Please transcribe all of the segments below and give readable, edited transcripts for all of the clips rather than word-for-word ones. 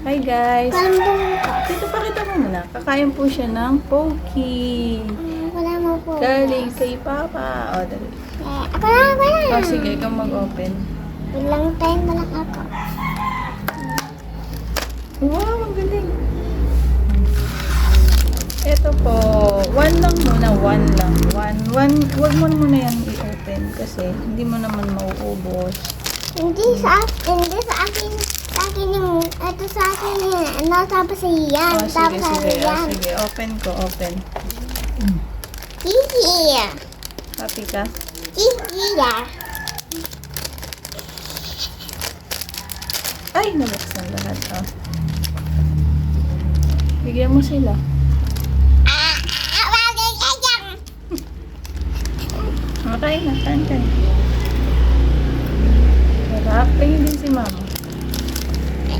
Hi guys! Kalambong ka. Dito pakita mo muna. Kakain po siya ng Pocky. Wala mo po. Galing kay Papa. O, dali. Ako lang. O, sige, ikaw mag-open. Walang time na lang ako. Wow, ang galing. Ito po, one lang muna, one lang. Huwag mo muna yan i-open kasi hindi mo naman mauubos. Hindi sa akin yung, ito sa akin yan. Ano, tapos yan. O, Tapos sige. O, yan. sige, open ko, open. Hihi. Happy ka? Hihi. Ay, nabuksan lahat. Oh. Bigyan mo sila. Okay, natan ka. Sarap. Tingin din si mama.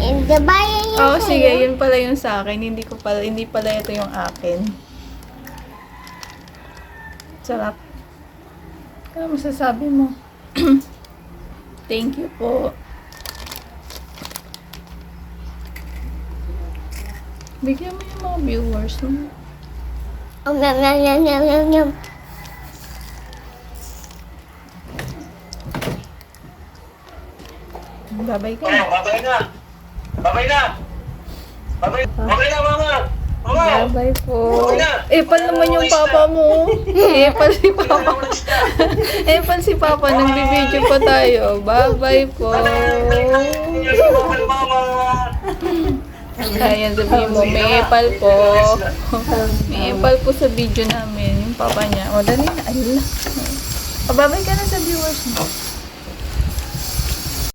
Gabayan yun Oo, sa'yo. sige. Yun pala yung sa akin. Hindi pala ito yung akin. Sarap. Ano masasabi mo? Thank you po. Bigyan mo yung mga viewers mo. Yum. Babay ka. Babay na! Babay na! Babay na, mama! Mama! Babay po. Babay na! Epal naman yung papa mo. Epal si papa. Epal si papa. Nagbibideo pa tayo. Babay po. Babay, mama! Ayan, sabihin mo, may epal po. May epal po sa video namin. Yung papa niya. O, dali na. Ayun na. Babay ka na sa viewers mo.